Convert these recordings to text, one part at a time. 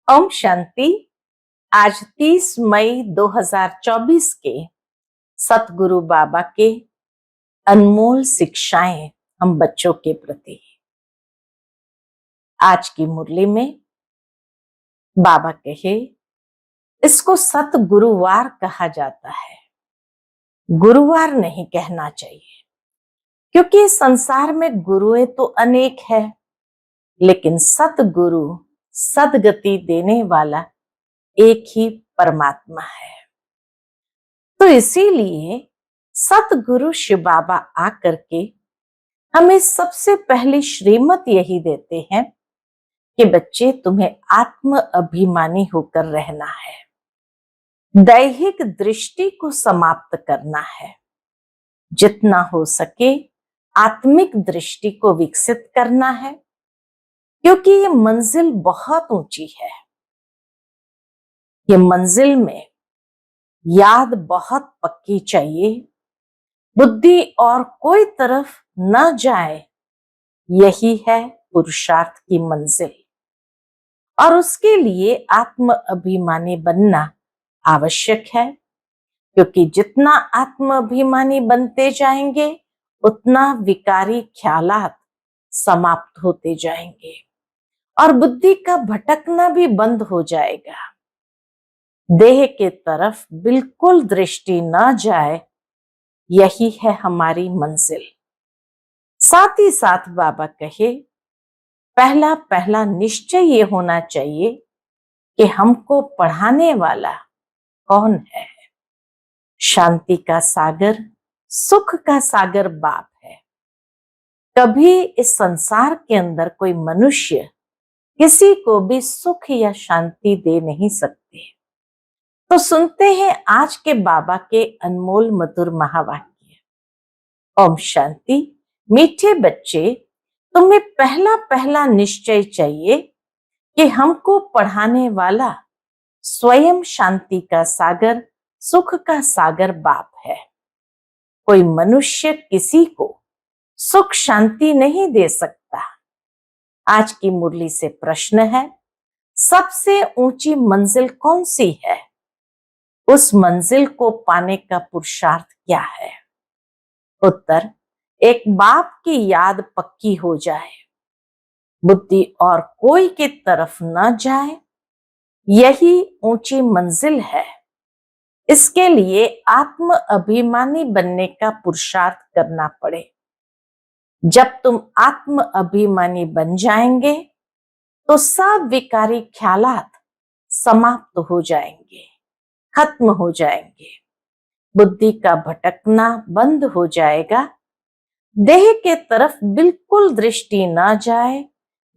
ओम शांति। आज 30 मई 2024 के सतगुरु बाबा के अनमोल शिक्षाएं हम बच्चों के प्रति। आज की मुरली में बाबा कहे, इसको सतगुरुवार कहा जाता है। गुरुवार नहीं कहना चाहिए, क्योंकि संसार में गुरुएं तो अनेक है, लेकिन सतगुरु सदगति देने वाला एक ही परमात्मा है। तो इसीलिए सतगुरु शिव बाबा आकर के हमें सबसे पहली श्रीमत यही देते हैं कि बच्चे, तुम्हें आत्म अभिमानी होकर रहना है, दैहिक दृष्टि को समाप्त करना है, जितना हो सके आत्मिक दृष्टि को विकसित करना है, क्योंकि ये मंजिल बहुत ऊंची है। ये मंजिल में याद बहुत पक्की चाहिए, बुद्धि और कोई तरफ न जाए, यही है पुरुषार्थ की मंजिल। और उसके लिए आत्म अभिमानी बनना आवश्यक है, क्योंकि जितना आत्म अभिमानी बनते जाएंगे उतना विकारी ख्यालात समाप्त होते जाएंगे और बुद्धि का भटकना भी बंद हो जाएगा। देह के तरफ बिल्कुल दृष्टि न जाए, यही है हमारी मंजिल। साथ ही साथ बाबा कहे, पहला पहला निश्चय ये होना चाहिए कि हमको पढ़ाने वाला कौन है। शांति का सागर, सुख का सागर बाप है। कभी इस संसार के अंदर कोई मनुष्य किसी को भी सुख या शांति दे नहीं सकते। तो सुनते हैं आज के बाबा के अनमोल मधुर महावाक्य। ओम शांति। मीठे बच्चे, तुम्हें पहला पहला निश्चय चाहिए कि हमको पढ़ाने वाला स्वयं शांति का सागर, सुख का सागर बाप है। कोई मनुष्य किसी को सुख शांति नहीं दे सकता। आज की मुरली से प्रश्न है, सबसे ऊंची मंजिल कौन सी है? उस मंजिल को पाने का पुरुषार्थ क्या है? उत्तर, एक बाप की याद पक्की हो जाए, बुद्धि और कोई की तरफ न जाए, यही ऊंची मंजिल है। इसके लिए आत्म अभिमानी बनने का पुरुषार्थ करना पड़े। जब तुम आत्म अभिमानी बन जाएंगे तो सब विकारी ख्यालात समाप्त हो जाएंगे, खत्म हो जाएंगे, बुद्धि का भटकना बंद हो जाएगा, देह के तरफ बिल्कुल दृष्टि न जाए।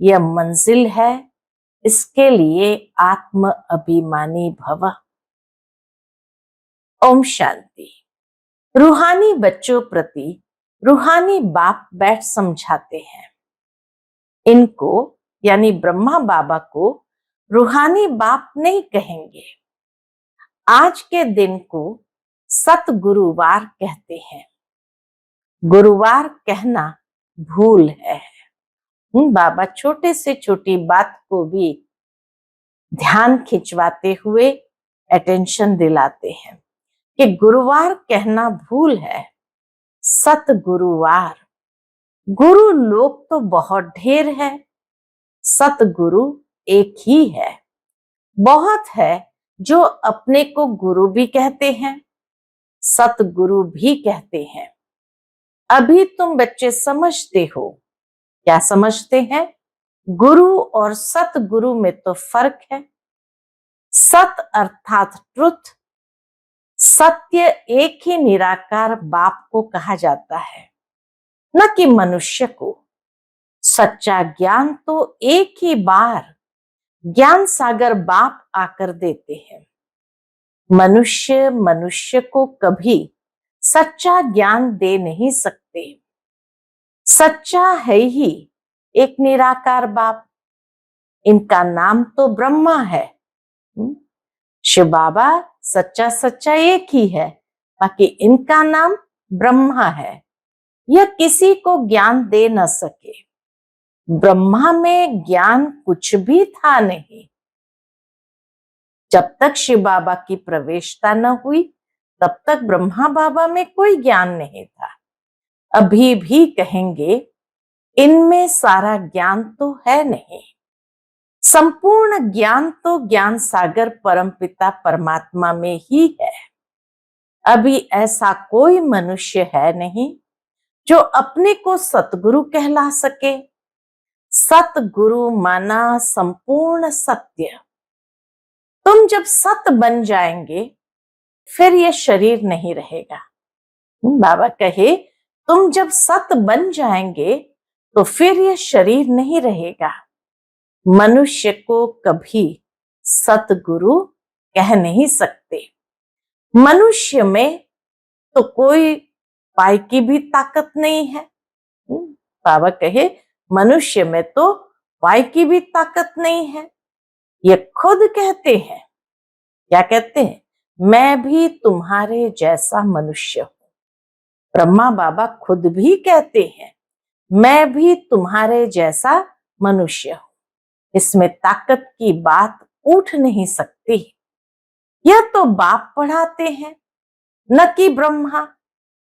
यह मंजिल है, इसके लिए आत्म अभिमानी भव। ओम शांति। रूहानी बच्चों प्रति रूहानी बाप बैठ समझाते हैं। इनको यानी ब्रह्मा बाबा को रूहानी बाप नहीं कहेंगे। आज के दिन को सतगुरुवार कहते हैं। गुरुवार कहना भूल है। बाबा छोटे से छोटी बात को भी ध्यान खिंचवाते हुए अटेंशन दिलाते हैं कि गुरुवार कहना भूल है, सतगुरुवार। गुरु लोग तो बहुत ढेर है, सतगुरु एक ही है। बहुत है जो अपने को गुरु भी कहते हैं, सतगुरु भी कहते हैं। अभी तुम बच्चे समझते हो। क्या समझते हैं? गुरु और सतगुरु में तो फर्क है। सत अर्थात ट्रुथ, सत्य एक ही निराकार बाप को कहा जाता है, न कि मनुष्य को। सच्चा ज्ञान तो एक ही बार ज्ञान सागर बाप आकर देते हैं। मनुष्य को कभी सच्चा ज्ञान दे नहीं सकते। सच्चा है ही एक निराकार बाप। इनका नाम तो ब्रह्मा है। शिव बाबा सच्चा सच्चा एक ही है, बाकी इनका नाम ब्रह्मा है। यह किसी को ज्ञान दे न सके। ब्रह्मा में ज्ञान कुछ भी था नहीं। जब तक शिव बाबा की प्रवेशता न हुई तब तक ब्रह्मा बाबा में कोई ज्ञान नहीं था। अभी भी कहेंगे इनमें सारा ज्ञान तो है नहीं। संपूर्ण ज्ञान तो ज्ञान सागर परमपिता परमात्मा में ही है। अभी ऐसा कोई मनुष्य है नहीं जो अपने को सतगुरु कहला सके। सतगुरु माना संपूर्ण सत्य। तुम जब सत बन जाएंगे फिर ये शरीर नहीं रहेगा। बाबा कहे तुम जब सत बन जाएंगे तो फिर ये शरीर नहीं रहेगा। मनुष्य को कभी सतगुरु कह नहीं सकते। मनुष्य में तो कोई पाई की भी ताकत नहीं है। बाबा कहे मनुष्य में तो पाई की भी ताकत नहीं है। ये खुद कहते हैं, क्या कहते हैं? मैं भी तुम्हारे जैसा मनुष्य हूं। ब्रह्मा बाबा खुद भी कहते हैं मैं भी तुम्हारे जैसा मनुष्य हूं। इसमें ताकत की बात उठ नहीं सकती। यह तो बाप पढ़ाते हैं, न कि ब्रह्मा।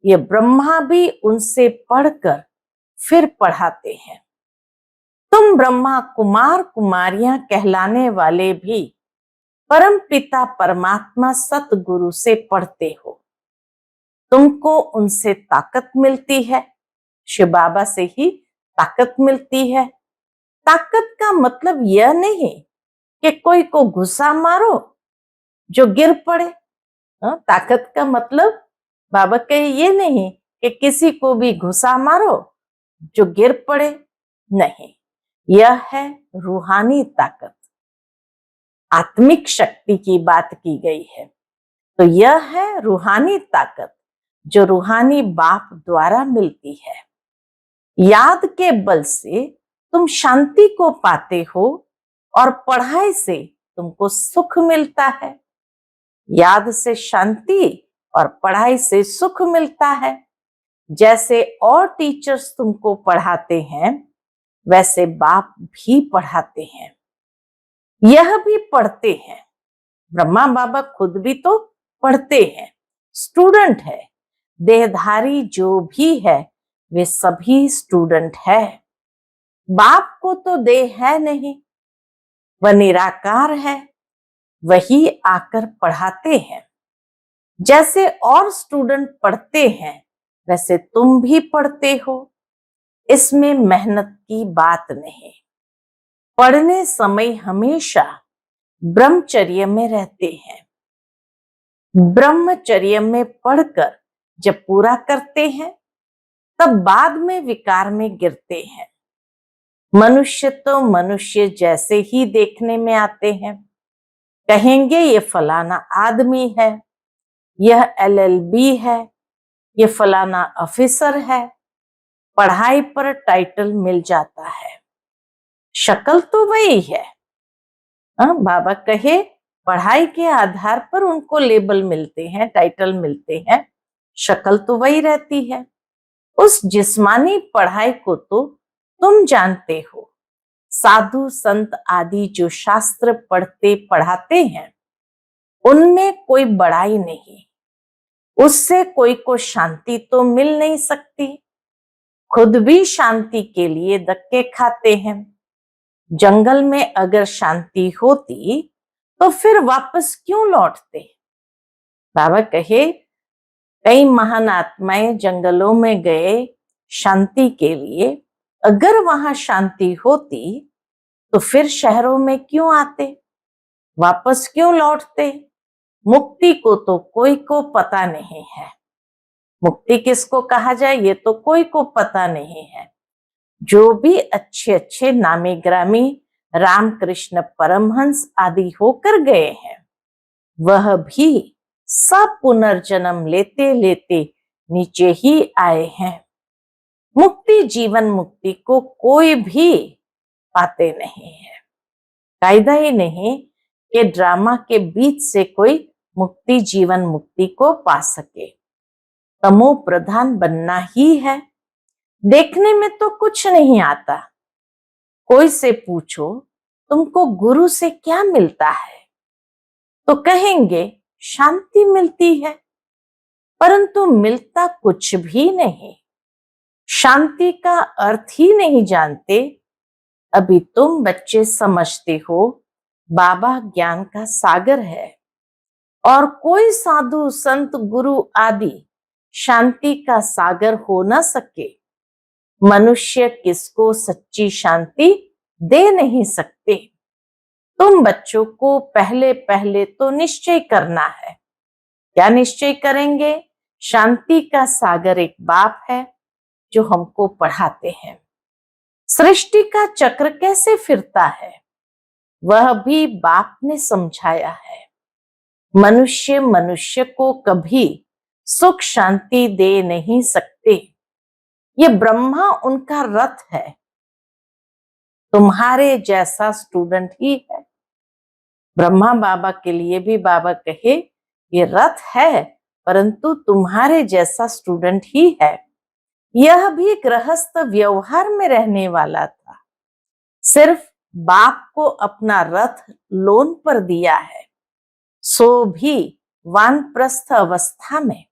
ये ब्रह्मा भी उनसे पढ़कर फिर पढ़ाते हैं। तुम ब्रह्मा कुमार कुमारियां कहलाने वाले भी परम पिता परमात्मा सतगुरु से पढ़ते हो। तुमको उनसे ताकत मिलती है, शिव बाबा से ही ताकत मिलती है। ताकत का मतलब यह नहीं कि कोई को घुसा मारो जो गिर पड़े। ताकत का मतलब बाबा कहे ये नहीं कि किसी को भी घुसा मारो जो गिर पड़े। नहीं, यह है रूहानी ताकत, आत्मिक शक्ति की बात की गई है। तो यह है रूहानी ताकत जो रूहानी बाप द्वारा मिलती है। याद के बल से तुम शांति को पाते हो और पढ़ाई से तुमको सुख मिलता है। याद से शांति और पढ़ाई से सुख मिलता है। जैसे और टीचर्स तुमको पढ़ाते हैं वैसे बाप भी पढ़ाते हैं। यह भी पढ़ते हैं। ब्रह्मा बाबा खुद भी तो पढ़ते हैं, स्टूडेंट है। देहधारी जो भी है वे सभी स्टूडेंट है। बाप को तो देह है नहीं, वह निराकार है, वही आकर पढ़ाते हैं। जैसे और स्टूडेंट पढ़ते हैं वैसे तुम भी पढ़ते हो। इसमें मेहनत की बात नहीं। पढ़ने समय हमेशा ब्रह्मचर्य में रहते हैं। ब्रह्मचर्य में पढ़कर जब पूरा करते हैं तब बाद में विकार में गिरते हैं। मनुष्य तो मनुष्य जैसे ही देखने में आते हैं। कहेंगे ये फलाना आदमी है, यह LLB है, ये फलाना ऑफिसर है। पढ़ाई पर टाइटल मिल जाता है, शक्ल तो वही है। बाबा कहे पढ़ाई के आधार पर उनको लेबल मिलते हैं, टाइटल मिलते हैं, शक्ल तो वही रहती है। उस जिस्मानी पढ़ाई को तो तुम जानते हो। साधु संत आदि जो शास्त्र पढ़ते पढ़ाते हैं उनमें कोई बड़ाई नहीं। उससे कोई को शांति तो मिल नहीं सकती। खुद भी शांति के लिए धक्के खाते हैं। जंगल में अगर शांति होती तो फिर वापस क्यों लौटते? बाबा कहे कई महान आत्माएं जंगलों में गए शांति के लिए। अगर वहां शांति होती तो फिर शहरों में क्यों आते, वापस क्यों लौटते? मुक्ति को तो कोई को पता नहीं है। मुक्ति किसको कहा जाए ये तो कोई को पता नहीं है। जो भी अच्छे अच्छे नामी ग्रामी रामकृष्ण परमहंस आदि होकर गए हैं वह भी सब पुनर्जन्म लेते लेते नीचे ही आए हैं। मुक्ति जीवन मुक्ति को कोई भी पाते नहीं है। कायदा ही नहीं कि ड्रामा के बीच से कोई मुक्ति जीवन मुक्ति को पा सके। तमो प्रधान बनना ही है। देखने में तो कुछ नहीं आता। कोई से पूछो तुमको गुरु से क्या मिलता है? तो कहेंगे शांति मिलती है, परंतु मिलता कुछ भी नहीं। शांति का अर्थ ही नहीं जानते। अभी तुम बच्चे समझते हो बाबा ज्ञान का सागर है और कोई साधु संत गुरु आदि शांति का सागर हो न सके। मनुष्य किसको सच्ची शांति दे नहीं सकते। तुम बच्चों को पहले पहले तो निश्चय करना है। क्या निश्चय करेंगे? शांति का सागर एक बाप है जो हमको पढ़ाते हैं। सृष्टि का चक्र कैसे फिरता है वह भी बाप ने समझाया है। मनुष्य मनुष्य को कभी सुख शांति दे नहीं सकते। ये ब्रह्मा उनका रथ है, तुम्हारे जैसा स्टूडेंट ही है। ब्रह्मा बाबा के लिए भी बाबा कहे ये रथ है, परंतु तुम्हारे जैसा स्टूडेंट ही है। यह भी गृहस्थ व्यवहार में रहने वाला था, सिर्फ बाप को अपना रथ लोन पर दिया है, सो भी वानप्रस्थ अवस्था में।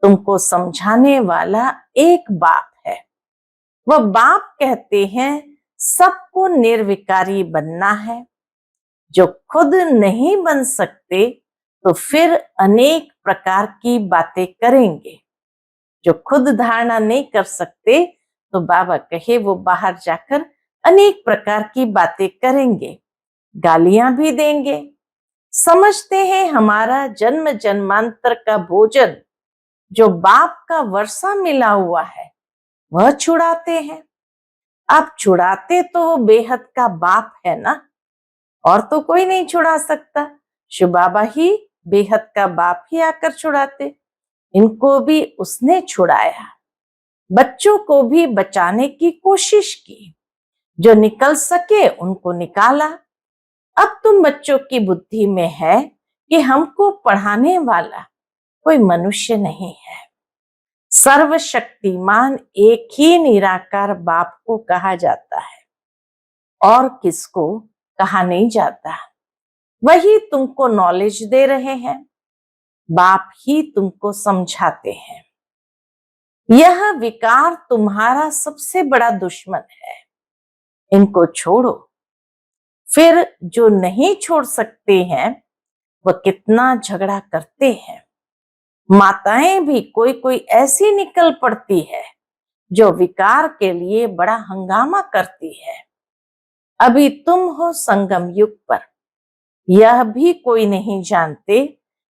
तुमको समझाने वाला एक बाप है। वह बाप कहते हैं सबको निर्विकारी बनना है। जो खुद नहीं बन सकते तो फिर अनेक प्रकार की बातें करेंगे। जो खुद धारणा नहीं कर सकते तो बाबा कहे वो बाहर जाकर अनेक प्रकार की बातें करेंगे, गालियां भी देंगे। समझते हैं हमारा जन्म जन्मांतर का भोजन जो बाप का वर्षा मिला हुआ है वह छुड़ाते हैं। आप छुड़ाते तो वो बेहद का बाप है ना, और तो कोई नहीं छुड़ा सकता। शिव बाबा ही बेहद का बाप ही आकर छुड़ाते। इनको भी उसने छुड़ाया। बच्चों को भी बचाने की कोशिश की, जो निकल सके उनको निकाला। अब तुम बच्चों की बुद्धि में है कि हमको पढ़ाने वाला कोई मनुष्य नहीं है। सर्वशक्तिमान एक ही निराकार बाप को कहा जाता है और किसको कहा नहीं जाता। वही तुमको नॉलेज दे रहे हैं, बाप ही तुमको समझाते हैं। यह विकार तुम्हारा सबसे बड़ा दुश्मन है, इनको छोड़ो। फिर जो नहीं छोड़ सकते हैं वह कितना झगड़ा करते हैं। माताएं भी कोई कोई ऐसी निकल पड़ती है जो विकार के लिए बड़ा हंगामा करती है। अभी तुम हो संगम युग पर, यह भी कोई नहीं जानते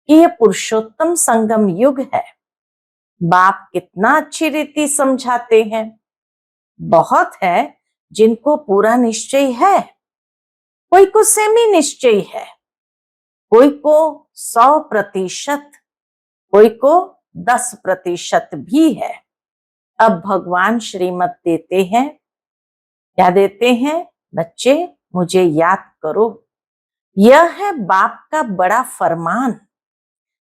कि यह पुरुषोत्तम संगम युग है। बाप कितना अच्छी रीति समझाते हैं। बहुत है जिनको पूरा निश्चय है, कोई को सेमी निश्चय है, कोई को 100%, कोई को 10% भी है। अब भगवान श्रीमत देते हैं। क्या देते हैं? बच्चे मुझे याद करो। यह है बाप का बड़ा फरमान।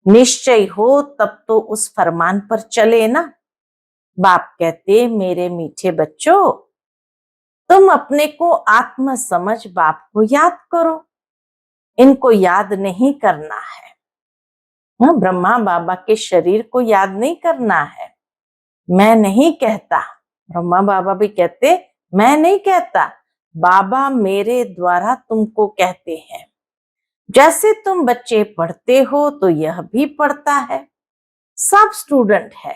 निश्चय हो तब तो उस फरमान पर चले ना। बाप कहते मेरे मीठे बच्चों, तुम अपने को आत्म समझ बाप को याद करो। इनको याद नहीं करना है। ब्रह्मा बाबा के शरीर को याद नहीं करना है। मैं नहीं कहता, ब्रह्मा बाबा भी कहते मैं नहीं कहता, बाबा मेरे द्वारा तुमको कहते हैं। जैसे तुम बच्चे पढ़ते हो तो यह भी पढ़ता है। सब स्टूडेंट है,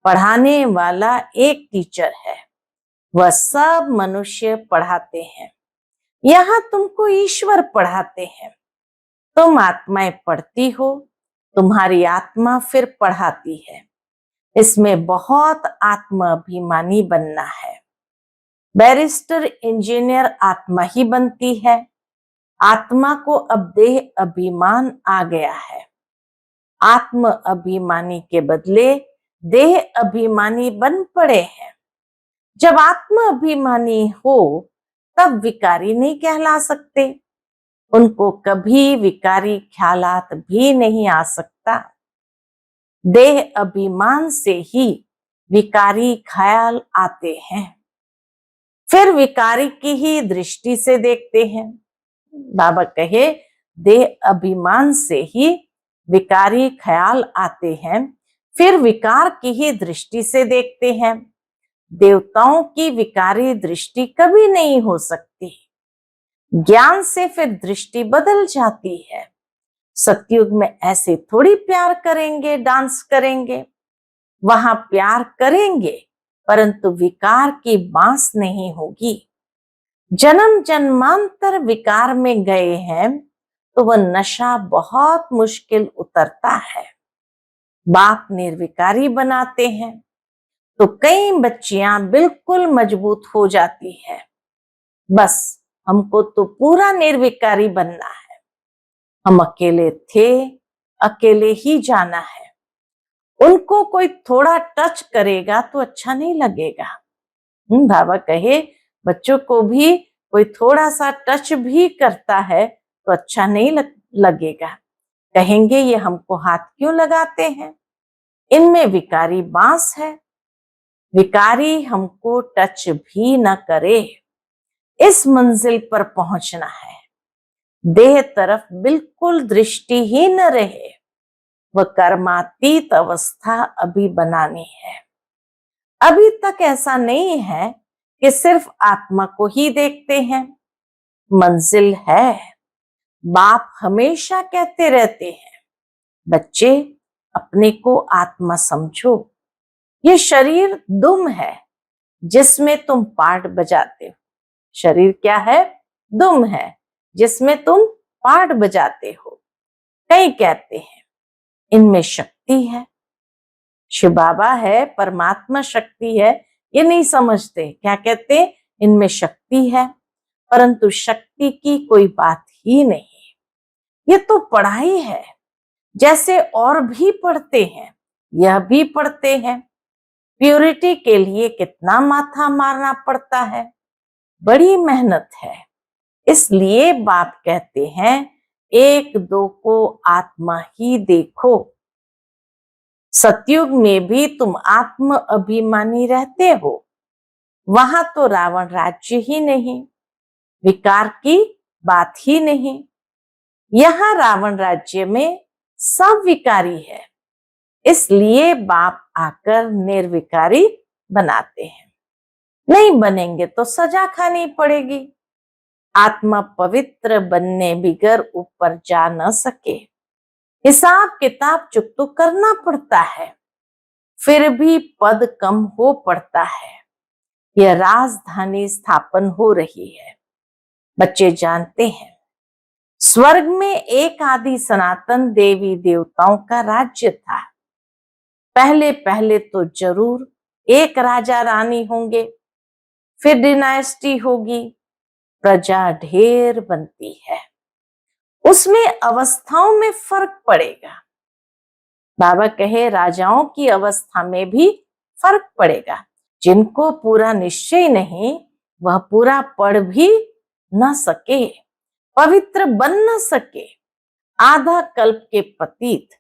पढ़ाने वाला एक टीचर है, वह सब मनुष्य पढ़ाते हैं। यहाँ तुमको ईश्वर पढ़ाते हैं। तुम आत्माएं पढ़ती हो, तुम्हारी आत्मा फिर पढ़ाती है। इसमें बहुत आत्म अभिमानी बनना है। बैरिस्टर इंजीनियर आत्मा ही बनती है। आत्मा को अब देह अभिमान आ गया है। आत्म अभिमानी के बदले देह अभिमानी बन पड़े हैं। जब आत्म अभिमानी हो तब विकारी नहीं कहला सकते। उनको कभी विकारी ख्यालात भी नहीं आ सकता। देह अभिमान से ही विकारी ख्याल आते हैं, फिर विकारी की ही दृष्टि से देखते हैं। बाबा कहे देह अभिमान से ही विकारी ख्याल आते हैं, फिर विकार की ही दृष्टि से देखते हैं। देवताओं की विकारी दृष्टि कभी नहीं हो सकती। ज्ञान से फिर दृष्टि बदल जाती है। सतयुग में ऐसे थोड़ी प्यार करेंगे, डांस करेंगे। वहां प्यार करेंगे परंतु विकार की बांस नहीं होगी। जन्म जन्मांतर विकार में गए हैं तो वह नशा बहुत मुश्किल उतरता है। बाप निर्विकारी बनाते हैं तो कई बच्चियां बिल्कुल मजबूत हो जाती है। बस हमको तो पूरा निर्विकारी बनना है। हम अकेले थे, अकेले ही जाना है। उनको कोई थोड़ा टच करेगा तो अच्छा नहीं लगेगा। बाबा कहे बच्चों को भी कोई थोड़ा सा टच भी करता है तो अच्छा नहीं लगेगा। कहेंगे ये हमको हाथ क्यों लगाते हैं, इनमें विकारी बांस है। विकारी हमको टच भी न करे। इस मंजिल पर पहुंचना है। देह तरफ बिल्कुल दृष्टि ही न रहे। वह कर्मातीत अवस्था अभी बनानी है। अभी तक ऐसा नहीं है कि सिर्फ आत्मा को ही देखते हैं। मंजिल है। बाप हमेशा कहते रहते हैं, बच्चे अपने को आत्मा समझो। ये शरीर दुम है जिसमें तुम पार्ट बजाते हो। शरीर क्या है? दुम है जिसमें तुम पार्ट बजाते हो। कई कहते हैं इनमें शक्ति है, शिव बाबा है, परमात्मा शक्ति है। ये नहीं समझते। क्या कहते? इनमें शक्ति है, परंतु शक्ति की कोई बात ही नहीं। ये तो पढ़ाई है, जैसे और भी पढ़ते हैं, यह भी पढ़ते हैं। प्योरिटी के लिए कितना माथा मारना पड़ता है, बड़ी मेहनत है। इसलिए बाप कहते हैं एक दो को आत्मा ही देखो। सतयुग में भी तुम आत्म अभिमानी रहते हो। वहां तो रावण राज्य ही नहीं, विकार की बात ही नहीं। यहाँ रावण राज्य में सब विकारी है। इसलिए बाप आकर निर्विकारी बनाते हैं। नहीं बनेंगे तो सजा खानी पड़ेगी। आत्मा पवित्र बनने बिगर ऊपर जा न सके। हिसाब किताब चुक तो करना पड़ता है, फिर भी पद कम हो पड़ता है। यह राजधानी स्थापन हो रही है। बच्चे जानते हैं स्वर्ग में एक आदि सनातन देवी देवताओं का राज्य था। पहले पहले तो जरूर एक राजा रानी होंगे, फिर डिनाइस्टी होगी, प्रजा ढेर बनती है। उसमें अवस्थाओं में फर्क पड़ेगा। बाबा कहे राजाओं की अवस्था में भी फर्क पड़ेगा। जिनको पूरा निश्चय नहीं, वह पूरा पढ़ भी न सके, पवित्र बन न सके। आधा कल्प के पतित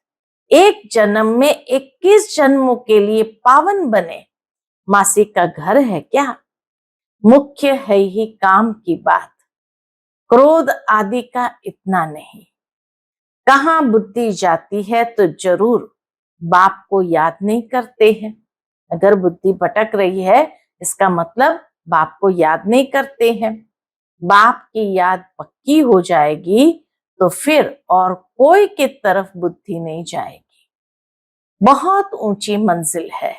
एक जन्म में 21 जन्मों के लिए पावन बने। मासी का घर है क्या? मुख्य है ही काम की बात, क्रोध आदि का इतना नहीं। कहाँ बुद्धि जाती है तो जरूर बाप को याद नहीं करते हैं। अगर बुद्धि भटक रही है इसका मतलब बाप को याद नहीं करते हैं। बाप की याद पक्की हो जाएगी तो फिर और कोई की तरफ बुद्धि नहीं जाएगी। बहुत ऊंची मंजिल है।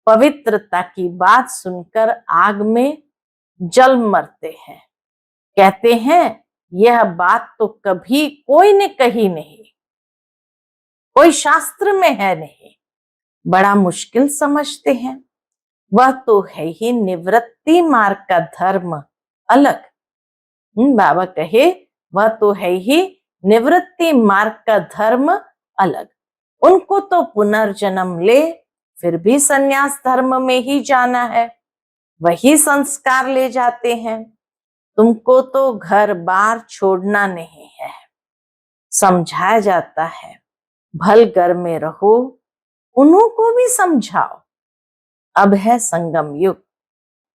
पवित्रता की बात सुनकर आग में जल मरते हैं। कहते हैं यह बात तो कभी कोई ने कही नहीं, कोई शास्त्र में है नहीं। बड़ा मुश्किल समझते हैं। वह तो है ही निवृत्ति मार्ग का धर्म अलग। बाबा कहे वह तो है ही निवृत्ति मार्ग का धर्म अलग। उनको तो पुनर्जन्म ले फिर भी संन्यास धर्म में ही जाना है, वही संस्कार ले जाते हैं। तुमको तो घर बार छोड़ना नहीं है। समझाया जाता है भल घर में रहो, उन्हों को भी समझाओ। अब है संगम युग।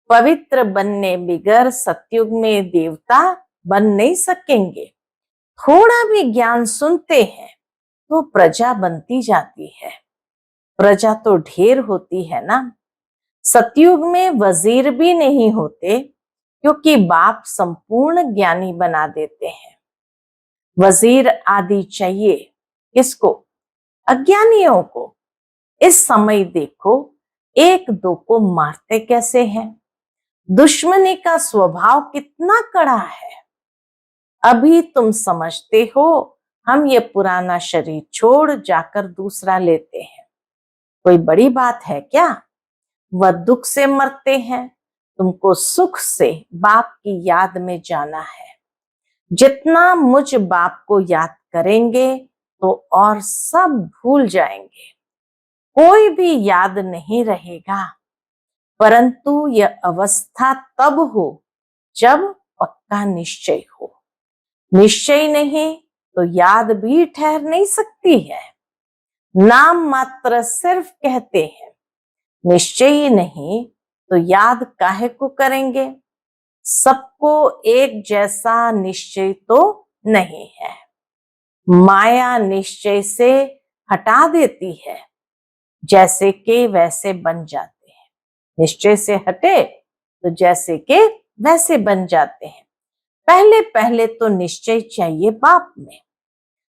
पवित्र बनने बिगर सतयुग में देवता बन नहीं सकेंगे। थोड़ा भी ज्ञान सुनते हैं तो प्रजा बनती जाती है। प्रजा तो ढेर होती है ना। सतयुग में वजीर भी नहीं होते, क्योंकि बाप संपूर्ण ज्ञानी बना देते हैं। वजीर आदि चाहिए किसको? अज्ञानियों को। इस समय देखो, एक दो को मारते कैसे हैं। दुश्मनी का स्वभाव कितना कड़ा है। अभी तुम समझते हो हम ये पुराना शरीर छोड़ जाकर दूसरा लेते हैं, कोई बड़ी बात है क्या? वह दुख से मरते हैं, तुमको सुख से बाप की याद में जाना है। जितना मुझ बाप को याद करेंगे तो और सब भूल जाएंगे, कोई भी याद नहीं रहेगा। परंतु यह अवस्था तब हो जब पक्का निश्चय हो। निश्चय नहीं तो याद भी ठहर नहीं सकती है। नाम मात्र सिर्फ कहते हैं, निश्चय ही नहीं तो याद काहे को करेंगे। सबको एक जैसा निश्चय तो नहीं है। माया निश्चय से हटा देती है, जैसे के वैसे बन जाते हैं। निश्चय से हटे तो जैसे के वैसे बन जाते हैं। पहले पहले तो निश्चय चाहिए बाप में।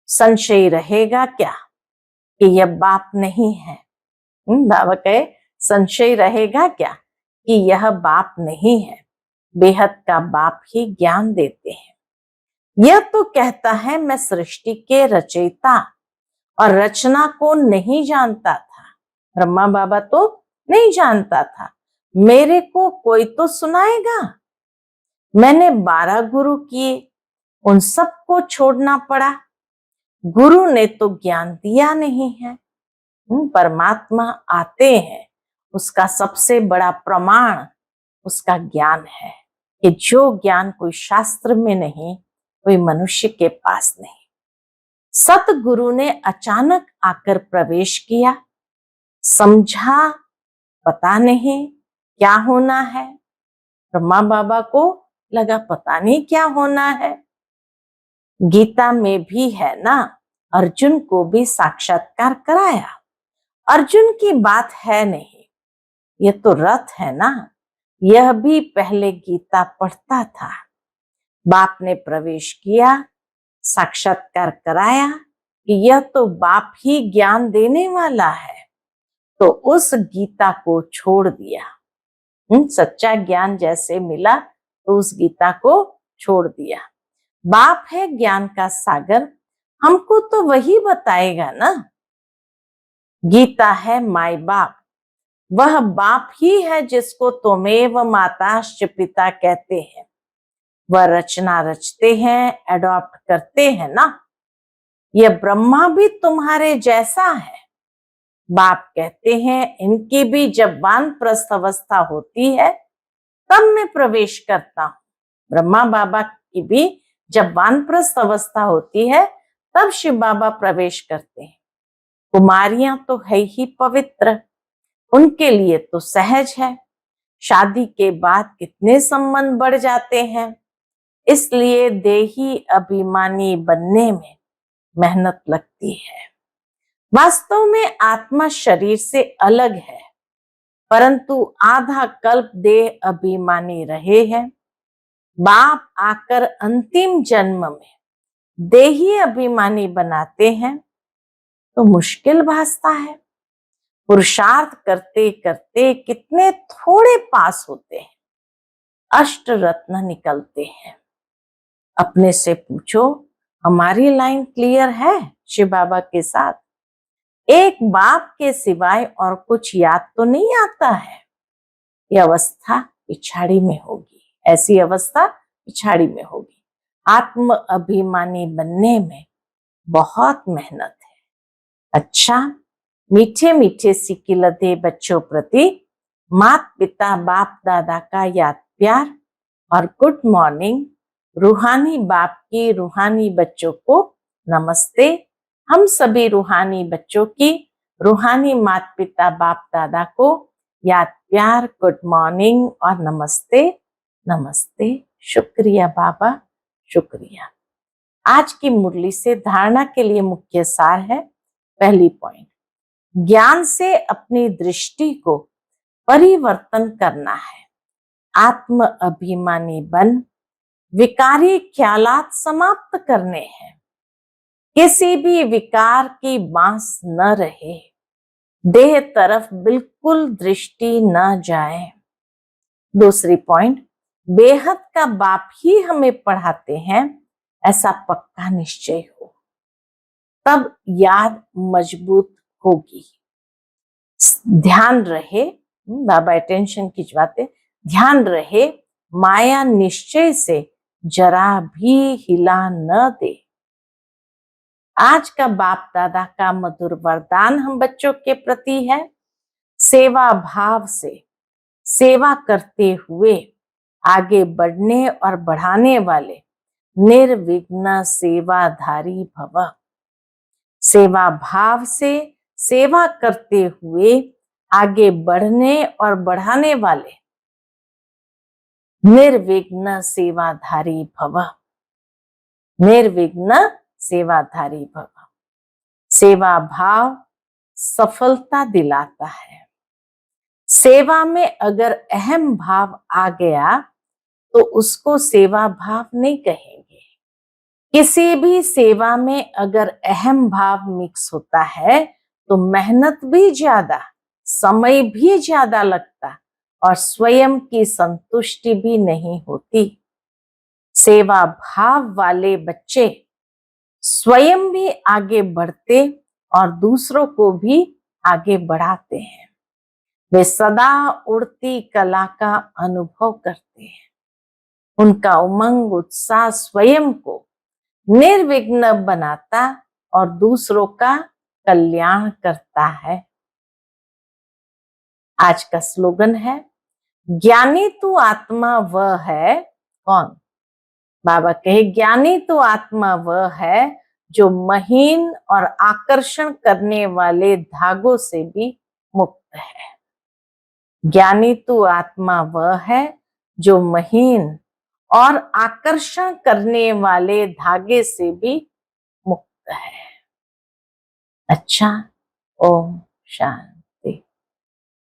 संशय रहेगा क्या कि यह बाप नहीं है? बाबा कहे संशय रहेगा क्या कि यह बाप नहीं है। बेहद का बाप ही ज्ञान देते हैं। यह तो कहता है मैं सृष्टि के रचयिता और रचना को नहीं जानता था। ब्रह्मा बाबा तो नहीं जानता था। मेरे को कोई तो सुनाएगा। मैंने 12 गुरु किए, उन सबको छोड़ना पड़ा। गुरु ने तो ज्ञान दिया नहीं है। परमात्मा आते हैं, उसका सबसे बड़ा प्रमाण उसका ज्ञान है कि जो ज्ञान कोई शास्त्र में नहीं, कोई मनुष्य के पास नहीं। सतगुरु ने अचानक आकर प्रवेश किया, समझा पता नहीं क्या होना है। ब्रह्मा बाबा को लगा पता नहीं क्या होना है। गीता में भी है ना, अर्जुन को भी साक्षात्कार कराया। अर्जुन की बात है नहीं, ये तो रथ है ना। यह भी पहले गीता पढ़ता था। बाप ने प्रवेश किया, साक्षात्कार कराया कि यह तो बाप ही ज्ञान देने वाला है, तो उस गीता को छोड़ दिया। सच्चा ज्ञान जैसे मिला तो उस गीता को छोड़ दिया। बाप है ज्ञान का सागर, हमको तो वही बताएगा ना। गीता है माय बाप, वह बाप ही है जिसको त्वमेव माताश्च पिता कहते हैं। वह रचना रचते हैं, एडॉप्ट करते हैं ना। यह ब्रह्मा भी तुम्हारे जैसा है। बाप कहते हैं इनकी भी जब वानप्रस्थ अवस्था होती है तब मैं प्रवेश करता हूँ। ब्रह्मा बाबा की भी जब वानप्रस्थ अवस्था होती है तब शिव बाबा प्रवेश करते हैं। कुमारियां तो है ही पवित्र, उनके लिए तो सहज है। शादी के बाद कितने संबंध बढ़ जाते हैं, इसलिए देही अभिमानी बनने में मेहनत लगती है। वास्तव में आत्मा शरीर से अलग है, परंतु आधा कल्प देह अभिमानी रहे हैं। बाप आकर अंतिम जन्म में देही अभिमानी बनाते हैं तो मुश्किल भासता है। पुरुषार्थ करते करते कितने थोड़े पास होते हैं, अष्ट रत्न निकलते हैं। अपने से पूछो, हमारी लाइन क्लियर है शिव बाबा के साथ? एक बाप के सिवाय और कुछ याद तो नहीं आता है। यह अवस्था पिछाड़ी में होगी, ऐसी अवस्था पिछाड़ी में होगी। आत्म अभिमानी बनने में बहुत मेहनत है। अच्छा, मीठे मीठे सिकिलते बच्चों प्रति माता पिता बाप दादा का याद प्यार और गुड मॉर्निंग। रूहानी बाप की रूहानी बच्चों को नमस्ते। हम सभी रूहानी बच्चों की रूहानी माता पिता बाप दादा को याद प्यार, गुड मॉर्निंग और नमस्ते। नमस्ते। शुक्रिया बाबा, शुक्रिया। आज की मुरली से धारणा के लिए मुख्य सार है। पहली पॉइंट, ज्ञान से अपनी दृष्टि को परिवर्तन करना है। आत्म अभिमानी बन विकारी ख्यालात समाप्त करने हैं। किसी भी विकार की बांस न रहे, देह तरफ बिल्कुल दृष्टि न जाए। दूसरी पॉइंट, बेहद का बाप ही हमें पढ़ाते हैं, ऐसा पक्का निश्चय हो, तब याद मजबूत होगी। ध्यान रहे, बाबा अटेंशन खिंचवाते, ध्यान रहे माया निश्चय से जरा भी हिला न दे। आज का बाप दादा का मधुर वरदान हम बच्चों के प्रति है, सेवा भाव से सेवा करते हुए आगे बढ़ने और बढ़ाने वाले निर्विघ्न सेवाधारी भव। सेवा भाव से सेवा करते हुए आगे बढ़ने और बढ़ाने वाले निर्विघ्न सेवाधारी भव। निर्विघ्न सेवाधारी भव। सेवा भाव सफलता दिलाता है। सेवा में अगर अहम भाव आ गया तो उसको सेवा भाव नहीं कहेंगे। किसी भी सेवा में अगर अहम भाव मिक्स होता है तो मेहनत भी ज्यादा, समय भी ज्यादा लगता और स्वयं की संतुष्टि भी नहीं होती। सेवा भाव वाले बच्चे स्वयं भी आगे बढ़ते और दूसरों को भी आगे बढ़ाते हैं। वे सदा उड़ती कला का अनुभव करते हैं। उनका उमंग उत्साह स्वयं को निर्विघ्न बनाता और दूसरों का कल्याण करता है। आज का स्लोगन है, ज्ञानी तो आत्मा वह है कौन? बाबा कहे, ज्ञानी तो आत्मा वह है जो महीन और आकर्षण करने वाले धागों से भी मुक्त है। ज्ञानी तो आत्मा वह है जो महीन और आकर्षण करने वाले धागे से भी मुक्त है। अच्छा, ओम शांति।